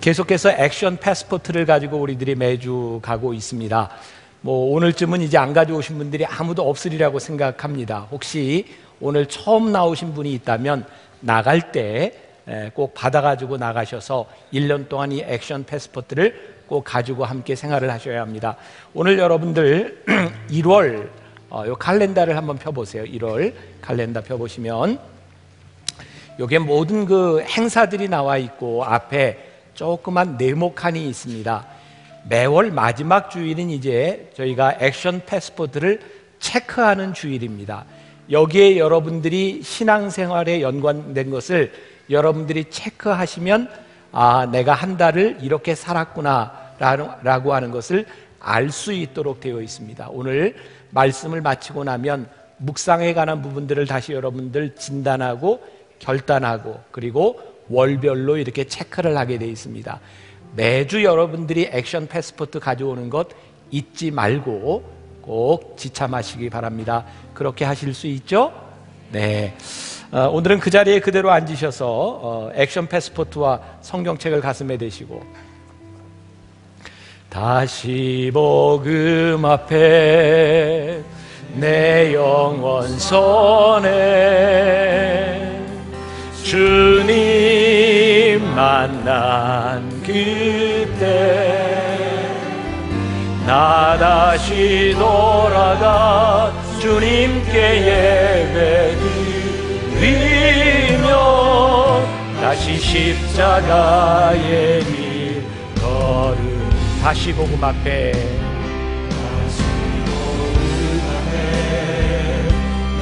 계속해서 액션 패스포트를 가지고 우리들이 매주 가고 있습니다. 오늘쯤은 이제 안 가져오신 분들이 아무도 없으리라고 생각합니다. 혹시 오늘 처음 나오신 분이 있다면 나갈 때 꼭 받아가지고 나가셔서 1년 동안 이 액션 패스포트를 꼭 가지고 함께 생활을 하셔야 합니다. 오늘 여러분들 1월 요 칼렌더를 한번 펴보세요. 1월 칼렌더 펴보시면 요게 모든 그 행사들이 나와 있고 앞에 조그만 네모칸이 있습니다. 매월 마지막 주일은 이제 저희가 액션 패스포트를 체크하는 주일입니다. 여기에 여러분들이 신앙생활에 연관된 것을 여러분들이 체크하시면 내가 한 달을 이렇게 살았구나 라고 하는 것을 알 수 있도록 되어 있습니다. 오늘 말씀을 마치고 나면 묵상에 관한 부분들을 다시 여러분들 진단하고 결단하고 그리고 월별로 이렇게 체크를 하게 되어 있습니다. 매주 여러분들이 액션 패스포트 가져오는 것 잊지 말고 꼭 지참하시기 바랍니다. 그렇게 하실 수 있죠? 네. 오늘은 그 자리에 그대로 앉으셔서 액션 패스포트와 성경책을 가슴에 대시고 다시 복음 앞에 내 영원 선에 주님 만난 그때 나 다시 돌아가 주님께 예배드리며 다시 십자가의 길 걸음 다시 복음 앞에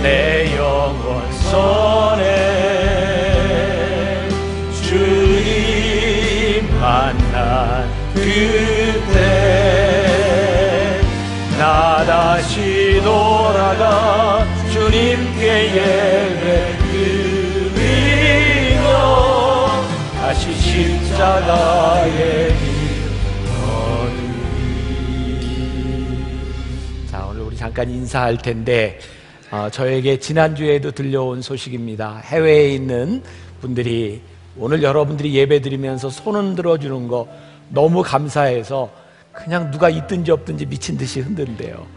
내 영원 선에 주님 만난 그때 나 다시 돌아가 주님께 예배드리며 다시 십자가의 길 걸으리. 자, 오늘 우리 잠깐 인사할 텐데 저에게 지난주에도 들려온 소식입니다. 해외에 있는 분들이 오늘 여러분들이 예배드리면서 손 흔들어 주는 거 너무 감사해서 그냥 누가 있든지 없든지 미친 듯이 흔든대요.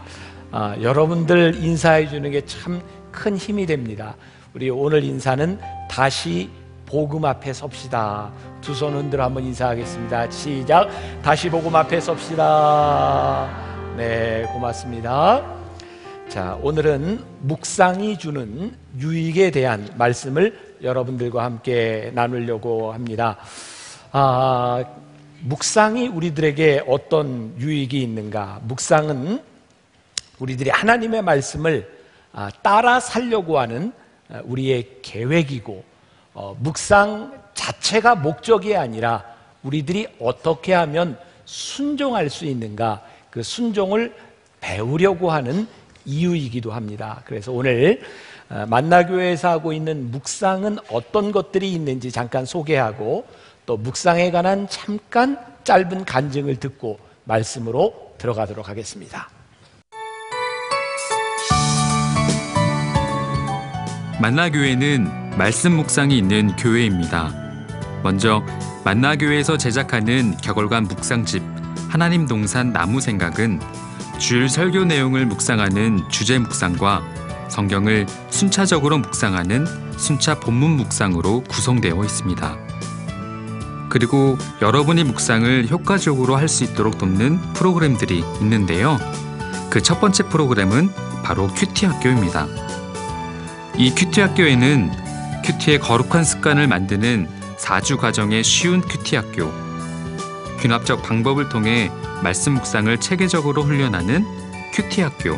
여러분들 인사해 주는 게 참 큰 힘이 됩니다. 우리 오늘 인사는 다시 복음 앞에 섭시다. 두 손 흔들어 한번 인사하겠습니다. 시작. 다시 복음 앞에 섭시다. 네, 고맙습니다. 자, 오늘은 묵상이 주는 유익에 대한 말씀을 여러분들과 함께 나누려고 합니다. 묵상이 우리들에게 어떤 유익이 있는가? 묵상은 우리들이 하나님의 말씀을 따라 살려고 하는 우리의 계획이고 묵상 자체가 목적이 아니라 우리들이 어떻게 하면 순종할 수 있는가? 그 순종을 배우려고 하는 이유이기도 합니다. 그래서 오늘 만나교회에서 하고 있는 묵상은 어떤 것들이 있는지 잠깐 소개하고 또 묵상에 관한 잠깐 짧은 간증을 듣고 말씀으로 들어가도록 하겠습니다. 만나교회는 말씀 묵상이 있는 교회입니다. 먼저 만나교회에서 제작하는 격월간 묵상집 하나님 동산 나무 생각은 주일 설교 내용을 묵상하는 주제 묵상과 성경을 순차적으로 묵상하는 순차 본문 묵상으로 구성되어 있습니다. 그리고 여러분이 묵상을 효과적으로 할 수 있도록 돕는 프로그램들이 있는데요. 그 첫 번째 프로그램은 바로 큐티 학교입니다. 이 큐티 학교에는 큐티의 거룩한 습관을 만드는 4주 과정의 쉬운 큐티 학교, 균합적 방법을 통해 말씀 묵상을 체계적으로 훈련하는 큐티 학교,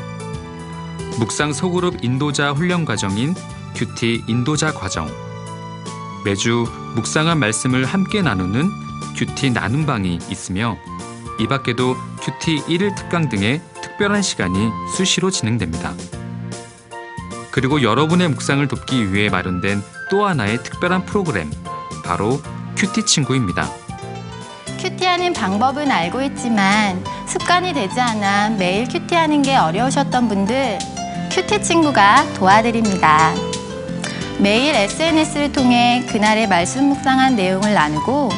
묵상 소그룹 인도자 훈련 과정인 큐티 인도자 과정, 매주 묵상한 말씀을 함께 나누는 큐티 나눔방이 있으며 이 밖에도 큐티 1일 특강 등의 특별한 시간이 수시로 진행됩니다. 그리고 여러분의 묵상을 돕기 위해 마련된 또 하나의 특별한 프로그램, 바로 큐티 친구입니다. 큐티하는 방법은 알고 있지만 습관이 되지 않아 매일 큐티하는 게 어려우셨던 분들, 큐티 친구가 도와드립니다. 매일 SNS를 통해 그날의 말씀 묵상한 내용을 나누고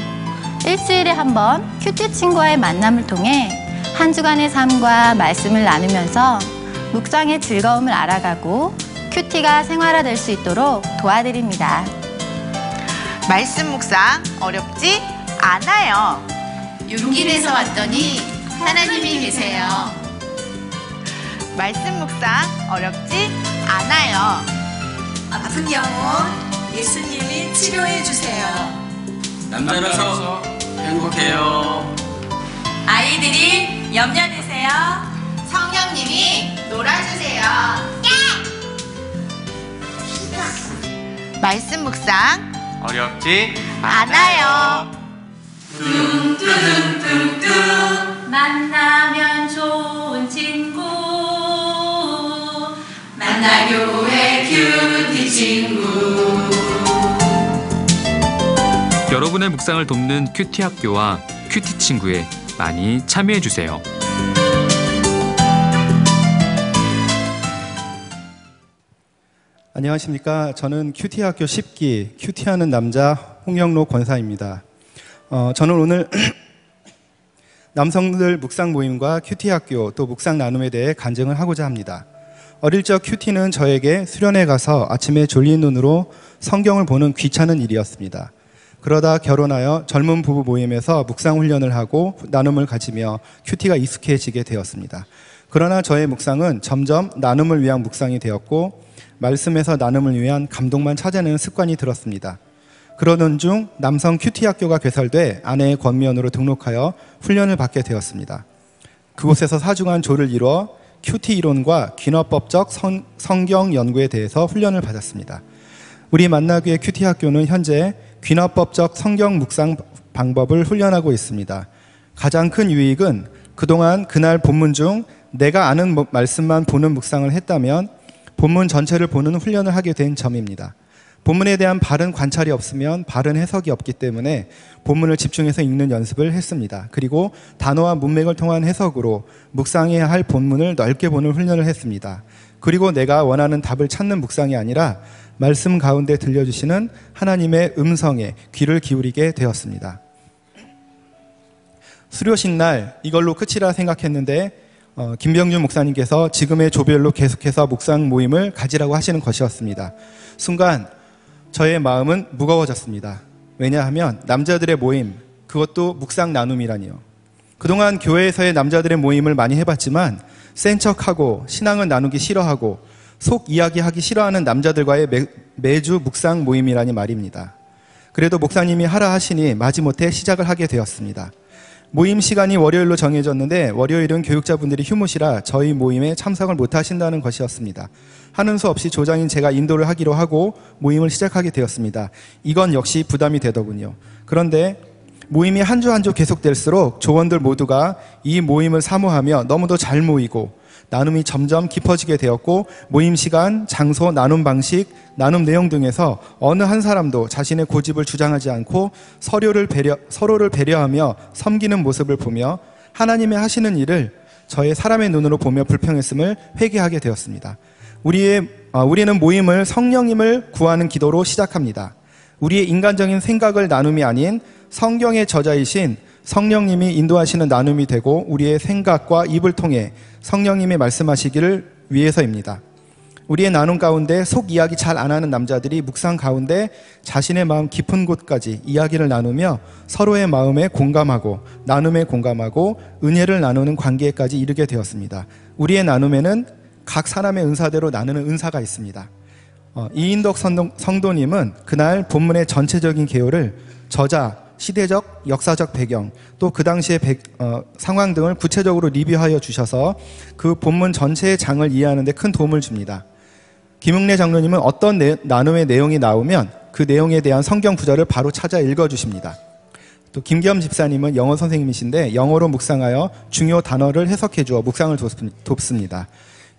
일주일에 한 번 큐티 친구와의 만남을 통해 한 주간의 삶과 말씀을 나누면서 묵상의 즐거움을 알아가고 큐티가 생활화될 수 있도록 도와드립니다. 말씀 묵상 어렵지 않아요. 용기 내서 왔더니 하나님이 계세요. 말씀 묵상 어렵지 않아요. 아픈 영혼 예수님이 치료해 주세요. 남자라서 행복해요. 아이들이 염려되세요. 성령님이 놀아주세요. 말씀 묵상 어렵지 않아요. 만나면 좋은 친구 만나교회 큐티 친구. 여러분의 묵상을 돕는 큐티 학교와 큐티 친구에 많이 참여해 주세요. 안녕하십니까. 저는 큐티 학교 10기 큐티하는 남자 홍영로 권사입니다. 저는 오늘 남성들 묵상 모임과 큐티 학교 또 묵상 나눔에 대해 간증을 하고자 합니다. 어릴 적 큐티는 저에게 수련회 가서 아침에 졸린 눈으로 성경을 보는 귀찮은 일이었습니다. 그러다 결혼하여 젊은 부부 모임에서 묵상 훈련을 하고 나눔을 가지며 큐티가 익숙해지게 되었습니다. 그러나 저의 묵상은 점점 나눔을 위한 묵상이 되었고 말씀에서 나눔을 위한 감동만 찾아내는 습관이 들었습니다. 그러던 중 남성 큐티 학교가 개설돼 아내의 권면으로 등록하여 훈련을 받게 되었습니다. 그곳에서 4주간 조를 이루어 큐티 이론과 귀납법적 성경 연구에 대해서 훈련을 받았습니다. 우리 만나교회 큐티 학교는 현재 귀납법적 성경 묵상 방법을 훈련하고 있습니다. 가장 큰 유익은 그동안 그날 본문 중 내가 아는 말씀만 보는 묵상을 했다면 본문 전체를 보는 훈련을 하게 된 점입니다. 본문에 대한 바른 관찰이 없으면 바른 해석이 없기 때문에 본문을 집중해서 읽는 연습을 했습니다. 그리고 단어와 문맥을 통한 해석으로 묵상해야 할 본문을 넓게 보는 훈련을 했습니다. 그리고 내가 원하는 답을 찾는 묵상이 아니라 말씀 가운데 들려주시는 하나님의 음성에 귀를 기울이게 되었습니다. 수료식 날 이걸로 끝이라 생각했는데 김병준 목사님께서 지금의 조별로 계속해서 묵상 모임을 가지라고 하시는 것이었습니다. 순간 저의 마음은 무거워졌습니다. 왜냐하면 남자들의 모임, 그것도 묵상 나눔이라니요. 그동안 교회에서의 남자들의 모임을 많이 해봤지만 센 척하고 신앙을 나누기 싫어하고 속 이야기하기 싫어하는 남자들과의 매주 묵상 모임이라니 말입니다. 그래도 목사님이 하라 하시니 마지못해 시작을 하게 되었습니다. 모임 시간이 월요일로 정해졌는데 월요일은 교육자분들이 휴무시라 저희 모임에 참석을 못하신다는 것이었습니다. 하는 수 없이 조장인 제가 인도를 하기로 하고 모임을 시작하게 되었습니다. 이건 역시 부담이 되더군요. 그런데 모임이 한 주 한 주 계속될수록 조원들 모두가 이 모임을 사모하며 너무도 잘 모이고 나눔이 점점 깊어지게 되었고 모임 시간, 장소, 나눔 방식, 나눔 내용 등에서 어느 한 사람도 자신의 고집을 주장하지 않고 서로를 배려하며 섬기는 모습을 보며 하나님의 하시는 일을 저의 사람의 눈으로 보며 불평했음을 회개하게 되었습니다. 우리는 모임을 성령님을 구하는 기도로 시작합니다. 우리의 인간적인 생각을 나눔이 아닌 성경의 저자이신 성령님이 인도하시는 나눔이 되고 우리의 생각과 입을 통해 성령님이 말씀하시기를 위해서입니다. 우리의 나눔 가운데 속 이야기 잘 안 하는 남자들이 묵상 가운데 자신의 마음 깊은 곳까지 이야기를 나누며 서로의 마음에 공감하고 나눔에 공감하고 은혜를 나누는 관계까지 이르게 되었습니다. 우리의 나눔에는 각 사람의 은사대로 나누는 은사가 있습니다. 이인덕 성도님은 그날 본문의 전체적인 개요를 저자, 시대적, 역사적 배경, 또 그 당시의 상황 등을 구체적으로 리뷰하여 주셔서 그 본문 전체의 장을 이해하는 데 큰 도움을 줍니다. 김흥래 장로님은 어떤 나눔의 내용이 나오면 그 내용에 대한 성경 구절을 바로 찾아 읽어주십니다. 또 김기엄 집사님은 영어 선생님이신데 영어로 묵상하여 중요 단어를 해석해 주어 묵상을 돕습니다.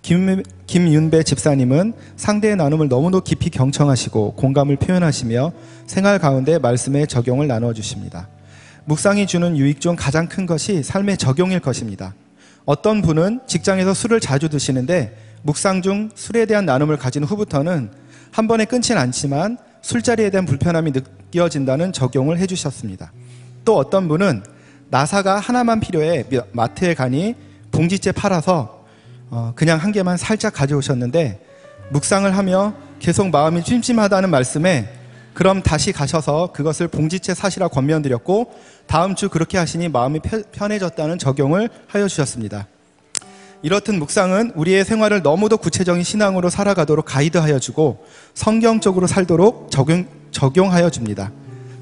김윤배 집사님은 상대의 나눔을 너무도 깊이 경청하시고 공감을 표현하시며 생활 가운데 말씀의 적용을 나누어 주십니다. 묵상이 주는 유익 중 가장 큰 것이 삶의 적용일 것입니다. 어떤 분은 직장에서 술을 자주 드시는데 묵상 중 술에 대한 나눔을 가진 후부터는 한 번에 끊진 않지만 술자리에 대한 불편함이 느껴진다는 적용을 해주셨습니다. 또 어떤 분은 나사가 하나만 필요해 마트에 가니 봉지째 팔아서 그냥 한 개만 살짝 가져오셨는데 묵상을 하며 계속 마음이 찜찜하다는 말씀에 그럼 다시 가셔서 그것을 봉지째 사시라 권면드렸고 다음 주 그렇게 하시니 마음이 편해졌다는 적용을 하여 주셨습니다. 이렇듯 묵상은 우리의 생활을 너무도 구체적인 신앙으로 살아가도록 가이드하여 주고 성경적으로 살도록 적용하여 줍니다.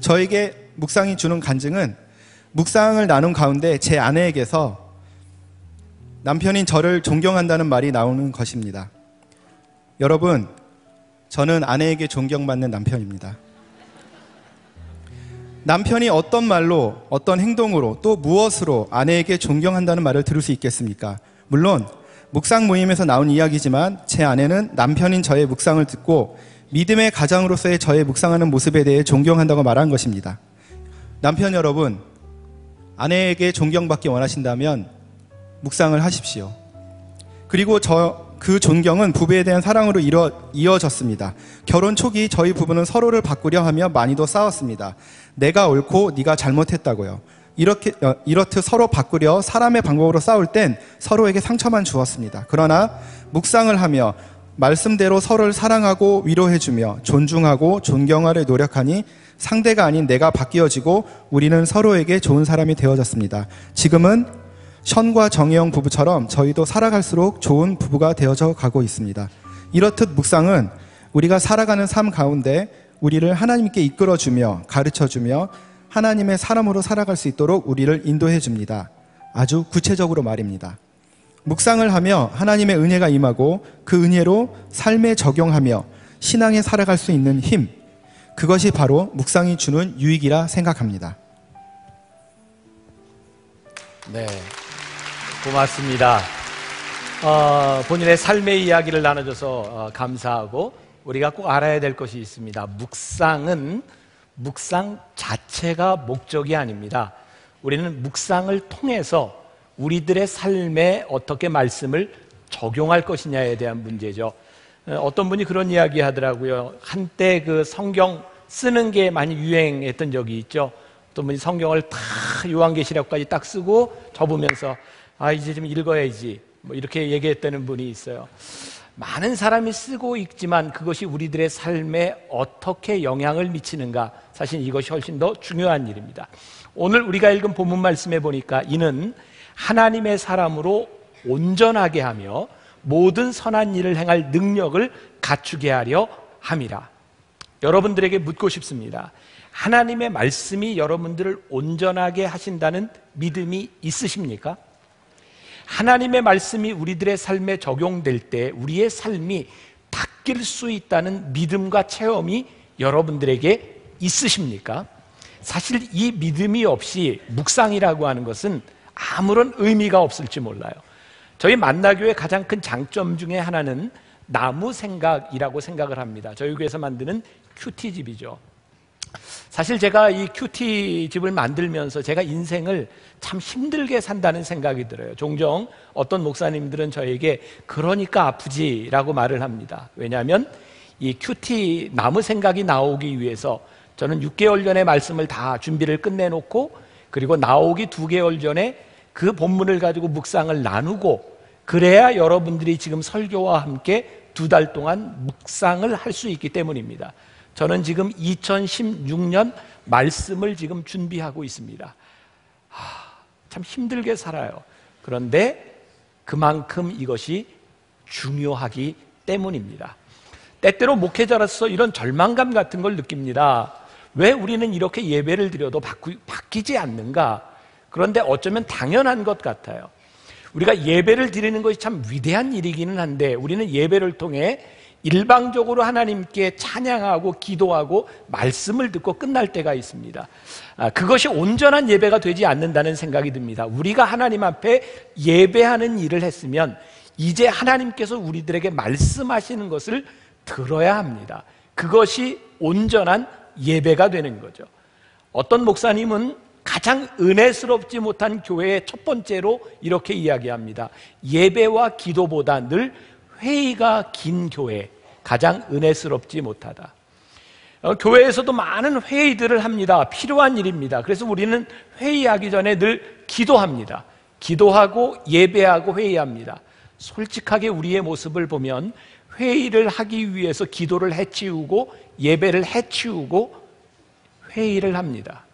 저에게 묵상이 주는 간증은 묵상을 나눈 가운데 제 아내에게서 남편인 저를 존경한다는 말이 나오는 것입니다. 여러분, 저는 아내에게 존경받는 남편입니다. 남편이 어떤 말로, 어떤 행동으로, 또 무엇으로 아내에게 존경한다는 말을 들을 수 있겠습니까? 물론 묵상 모임에서 나온 이야기지만 제 아내는 남편인 저의 묵상을 듣고 믿음의 가장으로서의 저의 묵상하는 모습에 대해 존경한다고 말한 것입니다. 남편 여러분, 아내에게 존경받기 원하신다면 묵상을 하십시오. 그리고 그 존경은 부부에 대한 사랑으로 이어졌습니다. 결혼 초기 저희 부부는 서로를 바꾸려 하며 많이도 싸웠습니다. 내가 옳고 네가 잘못했다고요. 이렇듯 서로 바꾸려 사람의 방법으로 싸울 땐 서로에게 상처만 주었습니다. 그러나 묵상을 하며 말씀대로 서로를 사랑하고 위로해주며 존중하고 존경하려 노력하니 상대가 아닌 내가 바뀌어지고 우리는 서로에게 좋은 사람이 되어졌습니다. 지금은 션과 정혜영 부부처럼 저희도 살아갈수록 좋은 부부가 되어져 가고 있습니다. 이렇듯 묵상은 우리가 살아가는 삶 가운데 우리를 하나님께 이끌어주며 가르쳐주며 하나님의 사람으로 살아갈 수 있도록 우리를 인도해 줍니다. 아주 구체적으로 말입니다. 묵상을 하며 하나님의 은혜가 임하고 그 은혜로 삶에 적용하며 신앙에 살아갈 수 있는 힘, 그것이 바로 묵상이 주는 유익이라 생각합니다. 네, 고맙습니다. 본인의 삶의 이야기를 나눠줘서 감사하고 우리가 꼭 알아야 될 것이 있습니다. 묵상은 묵상 자체가 목적이 아닙니다. 우리는 묵상을 통해서 우리들의 삶에 어떻게 말씀을 적용할 것이냐에 대한 문제죠. 어떤 분이 그런 이야기 하더라고요. 한때 그 성경 쓰는 게 많이 유행했던 적이 있죠. 어떤 분이 성경을 다 요한계시록까지 딱 쓰고 접으면서 이제 좀 읽어야지 뭐 이렇게 얘기했다는 분이 있어요. 많은 사람이 쓰고 있지만 그것이 우리들의 삶에 어떻게 영향을 미치는가, 사실 이것이 훨씬 더 중요한 일입니다. 오늘 우리가 읽은 본문 말씀에 보니까 이는 하나님의 사람으로 온전하게 하며 모든 선한 일을 행할 능력을 갖추게 하려 함이라. 여러분들에게 묻고 싶습니다. 하나님의 말씀이 여러분들을 온전하게 하신다는 믿음이 있으십니까? 하나님의 말씀이 우리들의 삶에 적용될 때 우리의 삶이 바뀔 수 있다는 믿음과 체험이 여러분들에게 있으십니까? 사실 이 믿음이 없이 묵상이라고 하는 것은 아무런 의미가 없을지 몰라요. 저희 만나교회 가장 큰 장점 중에 하나는 나무 생각이라고 생각을 합니다. 저희 교회에서 만드는 큐티집이죠. 사실 제가 이 큐티집을 만들면서 제가 인생을 참 힘들게 산다는 생각이 들어요. 종종 어떤 목사님들은 저에게 그러니까 아프지라고 말을 합니다. 왜냐하면 이 큐티 나무 생각이 나오기 위해서 저는 6개월 전에 말씀을 다 준비를 끝내놓고 그리고 나오기 2개월 전에 그 본문을 가지고 묵상을 나누고 그래야 여러분들이 지금 설교와 함께 2달 동안 묵상을 할 수 있기 때문입니다. 저는 지금 2016년 말씀을 지금 준비하고 있습니다. 참 힘들게 살아요. 그런데 그만큼 이것이 중요하기 때문입니다. 때때로 목회자로서 이런 절망감 같은 걸 느낍니다. 왜 우리는 이렇게 예배를 드려도 바뀌지 않는가? 그런데 어쩌면 당연한 것 같아요. 우리가 예배를 드리는 것이 참 위대한 일이기는 한데 우리는 예배를 통해 일방적으로 하나님께 찬양하고 기도하고 말씀을 듣고 끝날 때가 있습니다. 그것이 온전한 예배가 되지 않는다는 생각이 듭니다. 우리가 하나님 앞에 예배하는 일을 했으면 이제 하나님께서 우리들에게 말씀하시는 것을 들어야 합니다. 그것이 온전한 예배가 되는 거죠. 어떤 목사님은 가장 은혜스럽지 못한 교회의 첫 번째로 이렇게 이야기합니다. 예배와 기도보다 늘 회의가 긴 교회, 가장 은혜스럽지 못하다. 교회에서도 많은 회의들을 합니다. 필요한 일입니다. 그래서 우리는 회의하기 전에 늘 기도합니다. 기도하고 예배하고 회의합니다. 솔직하게 우리의 모습을 보면 회의를 하기 위해서 기도를 해치우고 예배를 해치우고 회의를 합니다.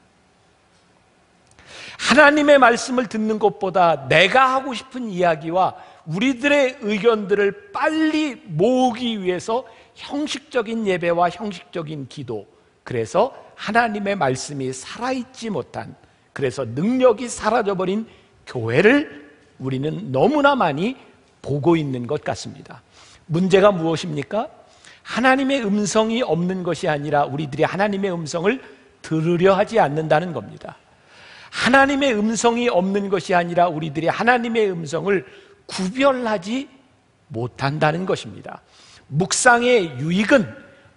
하나님의 말씀을 듣는 것보다 내가 하고 싶은 이야기와 우리들의 의견들을 빨리 모으기 위해서 형식적인 예배와 형식적인 기도, 그래서 하나님의 말씀이 살아있지 못한, 그래서 능력이 사라져버린 교회를 우리는 너무나 많이 보고 있는 것 같습니다. 문제가 무엇입니까? 하나님의 음성이 없는 것이 아니라 우리들이 하나님의 음성을 들으려 하지 않는다는 겁니다. 하나님의 음성이 없는 것이 아니라 우리들이 하나님의 음성을 구별하지 못한다는 것입니다. 묵상의 유익은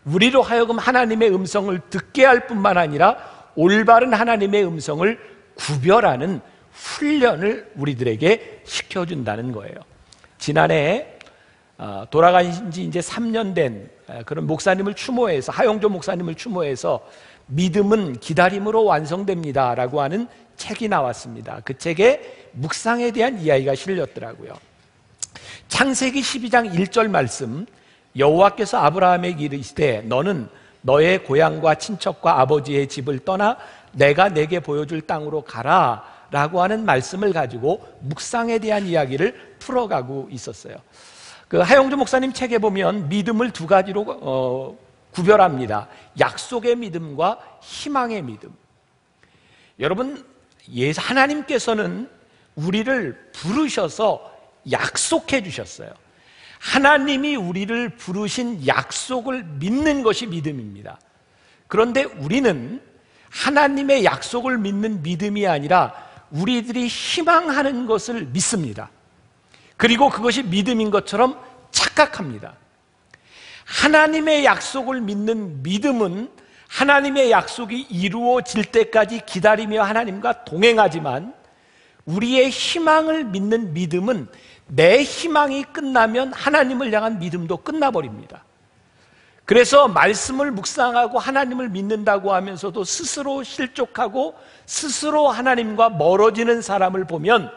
우리로 하여금 하나님의 음성을 듣게 할 뿐만 아니라 올바른 하나님의 음성을 구별하는 훈련을 우리들에게 시켜준다는 거예요. 지난해 돌아가신 지 이제 3년 된 그런 목사님을 추모해서, 하용조 목사님을 추모해서 믿음은 기다림으로 완성됩니다 라고 하는 책이 나왔습니다. 그 책에 묵상에 대한 이야기가 실렸더라고요. 창세기 12장 1절 말씀, 여호와께서 아브라함에게 이르시되 너는 너의 고향과 친척과 아버지의 집을 떠나 내가 내게 보여줄 땅으로 가라 라고 하는 말씀을 가지고 묵상에 대한 이야기를 풀어가고 있었어요. 그 하용조 목사님 책에 보면 믿음을 두 가지로 구별합니다. 약속의 믿음과 희망의 믿음. 여러분, 하나님께서는 우리를 부르셔서 약속해 주셨어요. 하나님이 우리를 부르신 약속을 믿는 것이 믿음입니다. 그런데 우리는 하나님의 약속을 믿는 믿음이 아니라 우리들이 희망하는 것을 믿습니다. 그리고 그것이 믿음인 것처럼 착각합니다. 하나님의 약속을 믿는 믿음은 하나님의 약속이 이루어질 때까지 기다리며 하나님과 동행하지만, 우리의 희망을 믿는 믿음은 내 희망이 끝나면 하나님을 향한 믿음도 끝나버립니다. 그래서 말씀을 묵상하고 하나님을 믿는다고 하면서도 스스로 실족하고 스스로 하나님과 멀어지는 사람을 보면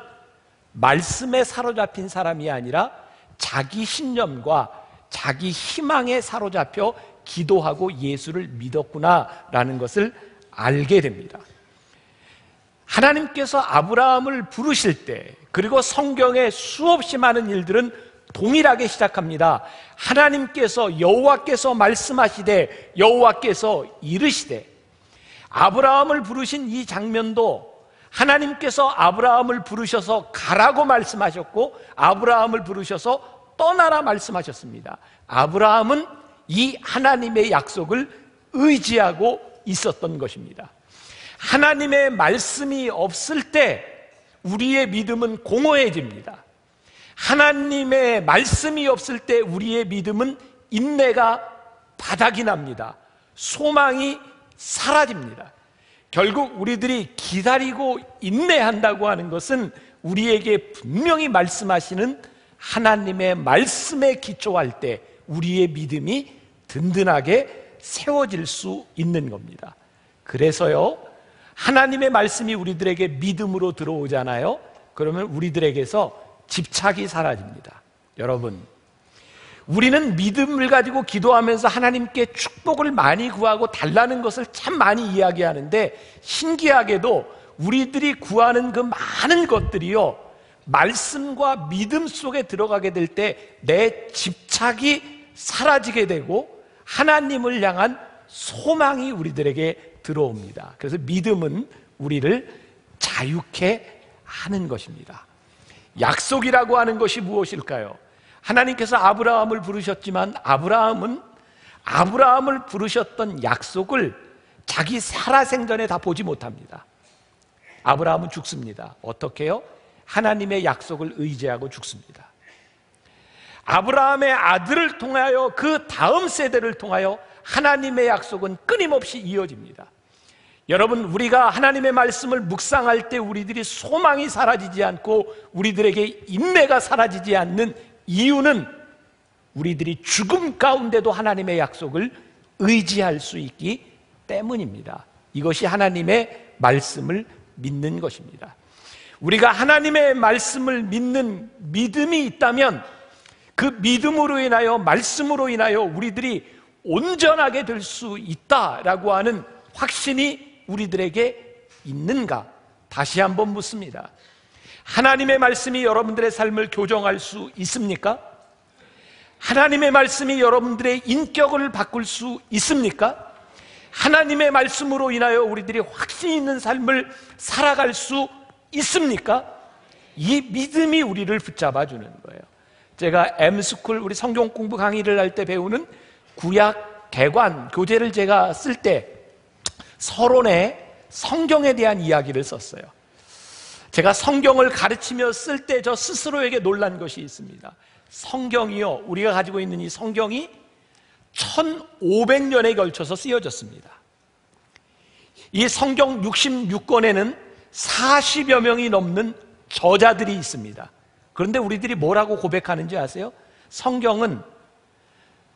말씀에 사로잡힌 사람이 아니라 자기 신념과 자기 희망에 사로잡혀 기도하고 예수를 믿었구나라는 것을 알게 됩니다. 하나님께서 아브라함을 부르실 때, 그리고 성경의 수없이 많은 일들은 동일하게 시작합니다. 하나님께서, 여호와께서 말씀하시되 여호와께서 이르시되. 아브라함을 부르신 이 장면도 하나님께서 아브라함을 부르셔서 가라고 말씀하셨고 아브라함을 부르셔서 떠나라 말씀하셨습니다. 아브라함은 이 하나님의 약속을 의지하고 있었던 것입니다. 하나님의 말씀이 없을 때 우리의 믿음은 공허해집니다. 하나님의 말씀이 없을 때 우리의 믿음은 인내가 바닥이 납니다. 소망이 사라집니다. 결국 우리들이 기다리고 인내한다고 하는 것은 우리에게 분명히 말씀하시는 하나님의 말씀에 기초할 때 우리의 믿음이 든든하게 세워질 수 있는 겁니다. 그래서요, 하나님의 말씀이 우리들에게 믿음으로 들어오잖아요. 그러면 우리들에게서 집착이 사라집니다. 여러분, 우리는 믿음을 가지고 기도하면서 하나님께 축복을 많이 구하고 달라는 것을 참 많이 이야기하는데, 신기하게도 우리들이 구하는 그 많은 것들이요, 말씀과 믿음 속에 들어가게 될 때 내 집착이 사라지게 되고 하나님을 향한 소망이 우리들에게 들어옵니다. 그래서 믿음은 우리를 자유케 하는 것입니다. 약속이라고 하는 것이 무엇일까요? 하나님께서 아브라함을 부르셨지만 아브라함은 아브라함을 부르셨던 약속을 자기 살아생전에 다 보지 못합니다. 아브라함은 죽습니다. 어떻게 해요? 하나님의 약속을 의지하고 죽습니다. 아브라함의 아들을 통하여 그 다음 세대를 통하여 하나님의 약속은 끊임없이 이어집니다. 여러분, 우리가 하나님의 말씀을 묵상할 때 우리들이 소망이 사라지지 않고 우리들에게 인내가 사라지지 않는 이유는 우리들이 죽음 가운데도 하나님의 약속을 의지할 수 있기 때문입니다. 이것이 하나님의 말씀을 믿는 것입니다. 우리가 하나님의 말씀을 믿는 믿음이 있다면 그 믿음으로 인하여, 말씀으로 인하여 우리들이 온전하게 될 수 있다라고 하는 확신이 우리들에게 있는가? 다시 한번 묻습니다. 하나님의 말씀이 여러분들의 삶을 교정할 수 있습니까? 하나님의 말씀이 여러분들의 인격을 바꿀 수 있습니까? 하나님의 말씀으로 인하여 우리들이 확신 있는 삶을 살아갈 수 있습니까? 이 믿음이 우리를 붙잡아 주는 거예요. 제가 M스쿨 우리 성경 공부 강의를 할 때 배우는 구약 개관 교재를 제가 쓸 때 서론에 성경에 대한 이야기를 썼어요. 제가 성경을 가르치며 쓸 때 저 스스로에게 놀란 것이 있습니다. 성경이요, 우리가 가지고 있는 이 성경이 1500년에 걸쳐서 쓰여졌습니다. 이 성경 66권에는 40여 명이 넘는 저자들이 있습니다. 그런데 우리들이 뭐라고 고백하는지 아세요? 성경은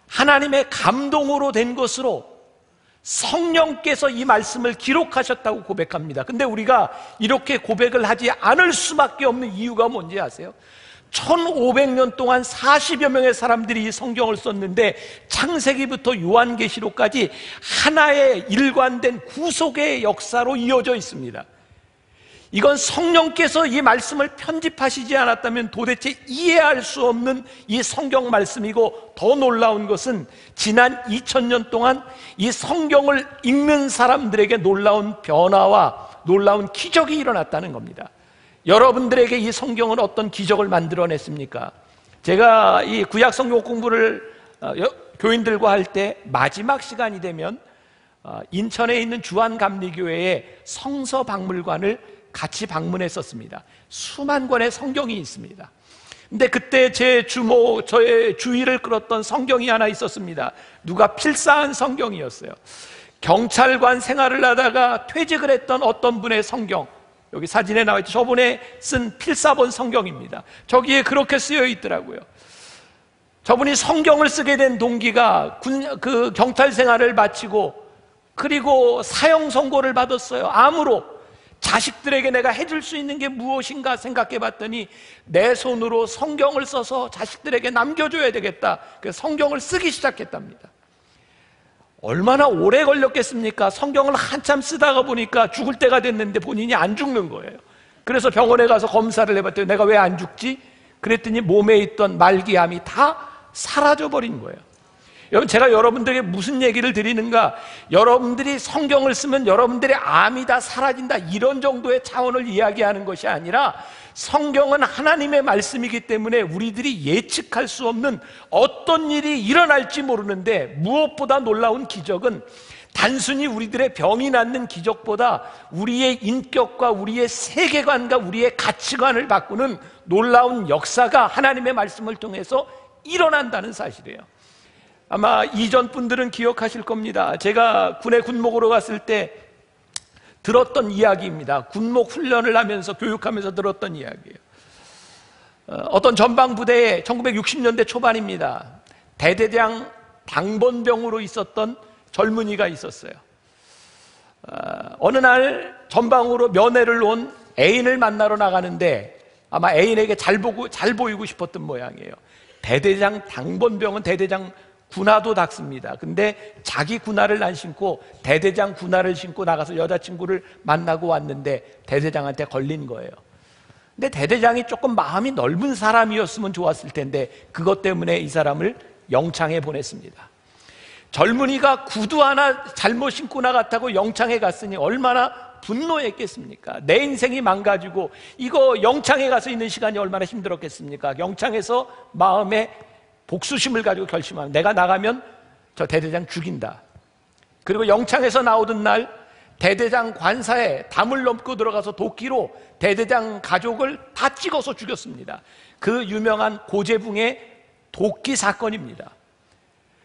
하나님의 감동으로 된 것으로 성령께서 이 말씀을 기록하셨다고 고백합니다. 근데 우리가 이렇게 고백을 하지 않을 수밖에 없는 이유가 뭔지 아세요? 1500년 동안 40여 명의 사람들이 이 성경을 썼는데 창세기부터 요한계시록까지 하나의 일관된 구속의 역사로 이어져 있습니다. 이건 성령께서 이 말씀을 편집하시지 않았다면 도대체 이해할 수 없는 이 성경 말씀이고, 더 놀라운 것은 지난 2000년 동안 이 성경을 읽는 사람들에게 놀라운 변화와 놀라운 기적이 일어났다는 겁니다. 여러분들에게 이 성경은 어떤 기적을 만들어냈습니까? 제가 이 구약 성경 공부를 교인들과 할 때 마지막 시간이 되면 인천에 있는 주한감리교회의 성서박물관을 같이 방문했었습니다. 수만 권의 성경이 있습니다. 근데 그때 저의 주의를 끌었던 성경이 하나 있었습니다. 누가 필사한 성경이었어요. 경찰관 생활을 하다가 퇴직을 했던 어떤 분의 성경, 여기 사진에 나와 있죠. 저분의 쓴 필사본 성경입니다. 저기에 그렇게 쓰여 있더라고요. 저분이 성경을 쓰게 된 동기가 그 경찰 생활을 마치고 그리고 사형 선고를 받았어요. 암으로. 자식들에게 내가 해줄 수 있는 게 무엇인가 생각해 봤더니 내 손으로 성경을 써서 자식들에게 남겨줘야 되겠다. 그래서 성경을 쓰기 시작했답니다. 얼마나 오래 걸렸겠습니까? 성경을 한참 쓰다가 보니까 죽을 때가 됐는데 본인이 안 죽는 거예요. 그래서 병원에 가서 검사를 해봤더니 내가 왜 안 죽지? 그랬더니 몸에 있던 말기암이 다 사라져버린 거예요. 여러분, 제가 여러분들에게 무슨 얘기를 드리는가? 여러분들이 성경을 쓰면 여러분들의 암이 다 사라진다, 이런 정도의 차원을 이야기하는 것이 아니라 성경은 하나님의 말씀이기 때문에 우리들이 예측할 수 없는 어떤 일이 일어날지 모르는데, 무엇보다 놀라운 기적은 단순히 우리들의 병이 낫는 기적보다 우리의 인격과 우리의 세계관과 우리의 가치관을 바꾸는 놀라운 역사가 하나님의 말씀을 통해서 일어난다는 사실이에요. 아마 이전 분들은 기억하실 겁니다. 제가 군에 군목으로 갔을 때 들었던 이야기입니다. 군목 훈련을 하면서 교육하면서 들었던 이야기예요. 어떤 전방부대에 1960년대 초반입니다. 대대장 당번병으로 있었던 젊은이가 있었어요. 어느 날 전방으로 면회를 온 애인을 만나러 나가는데 아마 애인에게 잘 보이고 싶었던 모양이에요. 대대장 당번병은 대대장 군화도 닦습니다. 근데 자기 군화를 안 신고 대대장 군화를 신고 나가서 여자친구를 만나고 왔는데 대대장한테 걸린 거예요. 근데 대대장이 조금 마음이 넓은 사람이었으면 좋았을 텐데 그것 때문에 이 사람을 영창에 보냈습니다. 젊은이가 구두 하나 잘못 신고 나갔다고 영창에 갔으니 얼마나 분노했겠습니까? 내 인생이 망가지고 이거 영창에 가서 있는 시간이 얼마나 힘들었겠습니까? 영창에서 마음에 복수심을 가지고 결심하면 내가 나가면 저 대대장 죽인다. 그리고 영창에서 나오던 날 대대장 관사에 담을 넘고 들어가서 도끼로 대대장 가족을 다 찍어서 죽였습니다. 그 유명한 고재붕의 도끼 사건입니다.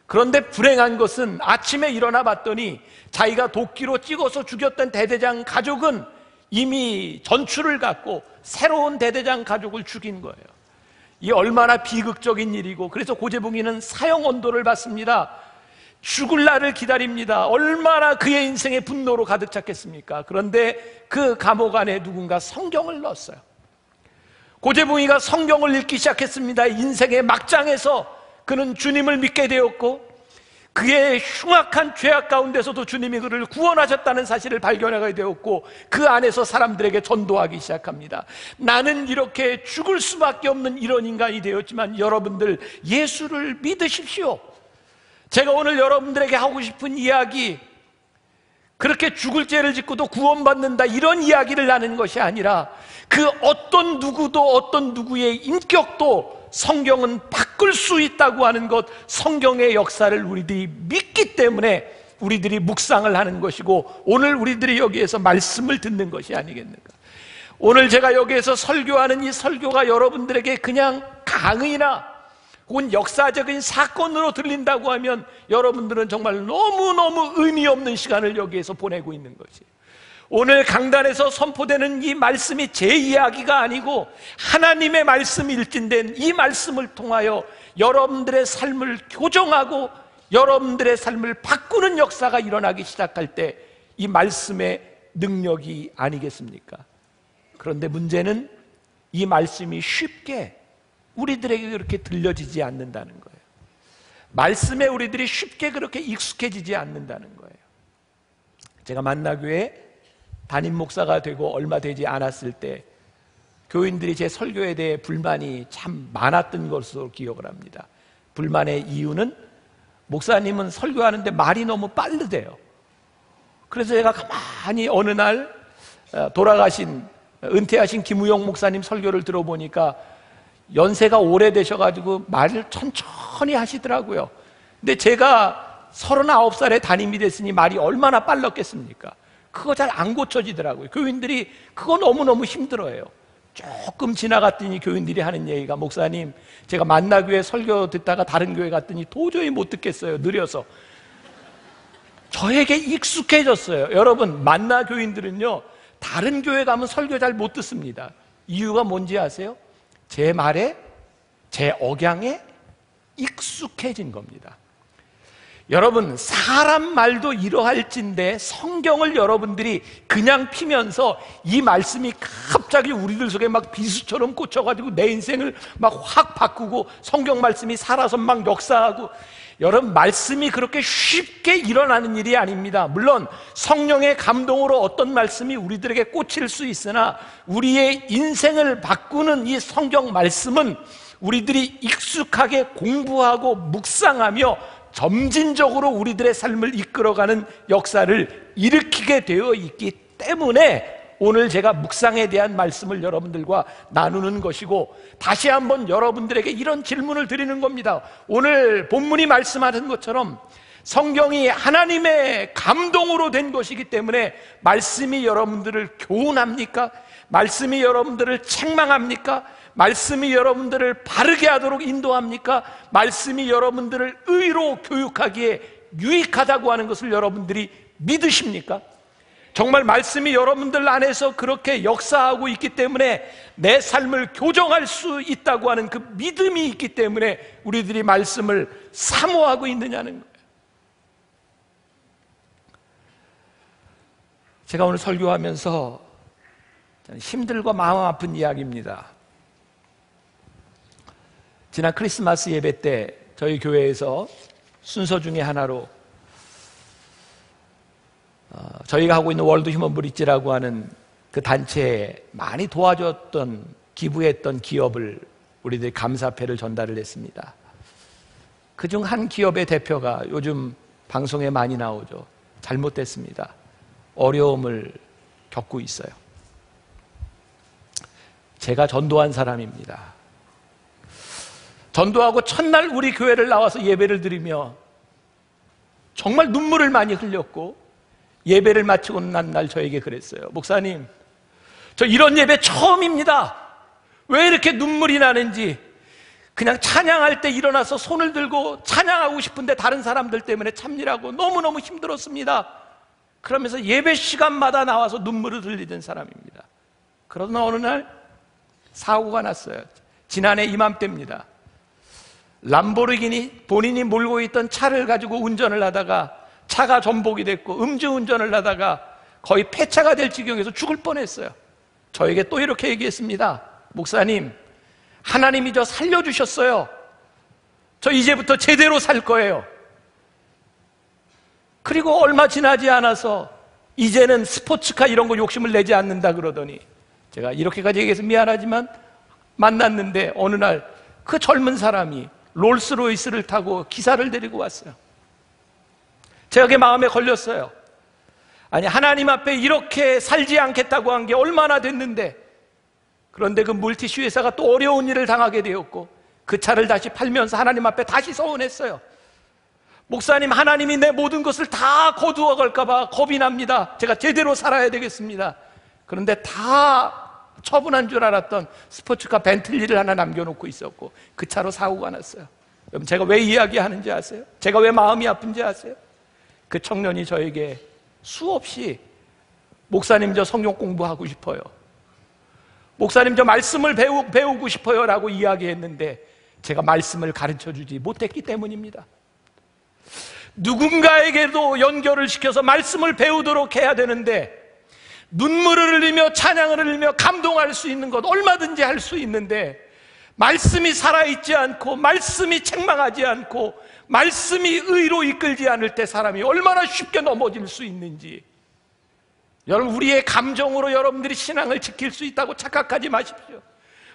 그런데 불행한 것은 아침에 일어나 봤더니 자기가 도끼로 찍어서 죽였던 대대장 가족은 이미 전출을 갖고 새로운 대대장 가족을 죽인 거예요. 이 얼마나 비극적인 일이고, 그래서 고재붕이는 사형 언도를 받습니다. 죽을 날을 기다립니다. 얼마나 그의 인생에 분노로 가득 찼겠습니까? 그런데 그 감옥 안에 누군가 성경을 넣었어요. 고재봉이가 성경을 읽기 시작했습니다. 인생의 막장에서 그는 주님을 믿게 되었고, 그의 흉악한 죄악 가운데서도 주님이 그를 구원하셨다는 사실을 발견하게 되었고, 그 안에서 사람들에게 전도하기 시작합니다. 나는 이렇게 죽을 수밖에 없는 이런 인간이 되었지만 여러분들 예수를 믿으십시오. 제가 오늘 여러분들에게 하고 싶은 이야기, 그렇게 죽을 죄를 짓고도 구원받는다 이런 이야기를 나누는 것이 아니라, 그 어떤 누구도 어떤 누구의 인격도 성경은 바꿀 수 있다고 하는 것, 성경의 역사를 우리들이 믿기 때문에 우리들이 묵상을 하는 것이고, 오늘 우리들이 여기에서 말씀을 듣는 것이 아니겠는가. 오늘 제가 여기에서 설교하는 이 설교가 여러분들에게 그냥 강의나 혹은 역사적인 사건으로 들린다고 하면 여러분들은 정말 너무너무 의미 없는 시간을 여기에서 보내고 있는 거지. 오늘 강단에서 선포되는 이 말씀이 제 이야기가 아니고 하나님의 말씀 일진된 이 말씀을 통하여 여러분들의 삶을 교정하고 여러분들의 삶을 바꾸는 역사가 일어나기 시작할 때 이 말씀의 능력이 아니겠습니까? 그런데 문제는 이 말씀이 쉽게 우리들에게 그렇게 들려지지 않는다는 거예요. 말씀에 우리들이 쉽게 그렇게 익숙해지지 않는다는 거예요. 제가 만나교회 담임 목사가 되고 얼마 되지 않았을 때 교인들이 제 설교에 대해 불만이 참 많았던 것으로 기억을 합니다. 불만의 이유는 목사님은 설교하는데 말이 너무 빠르대요. 그래서 제가 가만히 어느 날 돌아가신 은퇴하신 김우영 목사님 설교를 들어보니까 연세가 오래되셔가지고 말을 천천히 하시더라고요. 근데 제가 39살에 담임이 됐으니 말이 얼마나 빨랐겠습니까? 그거 잘 안 고쳐지더라고요. 교인들이 그거 너무너무 힘들어해요. 조금 지나갔더니 교인들이 하는 얘기가, 목사님, 제가 만나교회 설교 듣다가 다른 교회 갔더니 도저히 못 듣겠어요. 느려서. 저에게 익숙해졌어요. 여러분, 만나교인들은요, 다른 교회 가면 설교 잘 못 듣습니다. 이유가 뭔지 아세요? 제 말에, 제 억양에 익숙해진 겁니다. 여러분, 사람 말도 이러할진데 성경을 여러분들이 그냥 피면서 이 말씀이 갑자기 우리들 속에 막 비수처럼 꽂혀가지고 내 인생을 막 확 바꾸고 성경 말씀이 살아서 막 역사하고, 여러분, 말씀이 그렇게 쉽게 일어나는 일이 아닙니다. 물론 성령의 감동으로 어떤 말씀이 우리들에게 꽂힐 수 있으나 우리의 인생을 바꾸는 이 성경 말씀은 우리들이 익숙하게 공부하고 묵상하며 점진적으로 우리들의 삶을 이끌어가는 역사를 일으키게 되어 있기 때문에 오늘 제가 묵상에 대한 말씀을 여러분들과 나누는 것이고, 다시 한번 여러분들에게 이런 질문을 드리는 겁니다. 오늘 본문이 말씀하는 것처럼 성경이 하나님의 감동으로 된 것이기 때문에 말씀이 여러분들을 교훈합니까? 말씀이 여러분들을 책망합니까? 말씀이 여러분들을 바르게 하도록 인도합니까? 말씀이 여러분들을 의로 교육하기에 유익하다고 하는 것을 여러분들이 믿으십니까? 정말 말씀이 여러분들 안에서 그렇게 역사하고 있기 때문에 내 삶을 교정할 수 있다고 하는 그 믿음이 있기 때문에 우리들이 말씀을 사모하고 있느냐는 거예요. 제가 오늘 설교하면서 힘들고 마음 아픈 이야기입니다. 지난 크리스마스 예배 때 저희 교회에서 순서 중에 하나로 저희가 하고 있는 월드 휴먼 브릿지라고 하는 그 단체에 많이 도와줬던, 기부했던 기업을 우리들이 감사패를 전달을 했습니다. 그중 한 기업의 대표가 요즘 방송에 많이 나오죠. 잘못됐습니다. 어려움을 겪고 있어요. 제가 전도한 사람입니다. 전도하고 첫날 우리 교회를 나와서 예배를 드리며 정말 눈물을 많이 흘렸고, 예배를 마치고 난 날 저에게 그랬어요. 목사님, 저 이런 예배 처음입니다. 왜 이렇게 눈물이 나는지. 그냥 찬양할 때 일어나서 손을 들고 찬양하고 싶은데 다른 사람들 때문에 참느라고 너무너무 힘들었습니다. 그러면서 예배 시간마다 나와서 눈물을 흘리던 사람입니다. 그러나 어느 날 사고가 났어요. 지난해 이맘때입니다. 람보르기니 본인이 몰고 있던 차를 가지고 운전을 하다가 차가 전복이 됐고 음주운전을 하다가 거의 폐차가 될 지경에서 죽을 뻔했어요. 저에게 또 이렇게 얘기했습니다. 목사님, 하나님이 저 살려주셨어요. 저 이제부터 제대로 살 거예요. 그리고 얼마 지나지 않아서 이제는 스포츠카 이런 거 욕심을 내지 않는다 그러더니, 제가 이렇게까지 얘기해서 미안하지만 만났는데 어느 날 그 젊은 사람이 롤스로이스를 타고 기사를 데리고 왔어요. 제가 그게 마음에 걸렸어요. 아니, 하나님 앞에 이렇게 살지 않겠다고 한 게 얼마나 됐는데, 그런데 그 물티슈 회사가 또 어려운 일을 당하게 되었고 그 차를 다시 팔면서 하나님 앞에 다시 서원했어요. 목사님, 하나님이 내 모든 것을 다 거두어 갈까 봐 겁이 납니다. 제가 제대로 살아야 되겠습니다. 그런데 다 처분한 줄 알았던 스포츠카 벤틀리를 하나 남겨놓고 있었고 그 차로 사고가 났어요. 여러분, 제가 왜 이야기하는지 아세요? 제가 왜 마음이 아픈지 아세요? 그 청년이 저에게 수없이 목사님, 저 성경 공부하고 싶어요. 목사님, 저 말씀을 배우고 싶어요 라고 이야기했는데 제가 말씀을 가르쳐주지 못했기 때문입니다. 누군가에게도 연결을 시켜서 말씀을 배우도록 해야 되는데, 눈물을 흘리며 찬양을 흘리며 감동할 수 있는 것 얼마든지 할 수 있는데, 말씀이 살아있지 않고 말씀이 책망하지 않고 말씀이 의로 이끌지 않을 때 사람이 얼마나 쉽게 넘어질 수 있는지, 여러분, 우리의 감정으로 여러분들이 신앙을 지킬 수 있다고 착각하지 마십시오.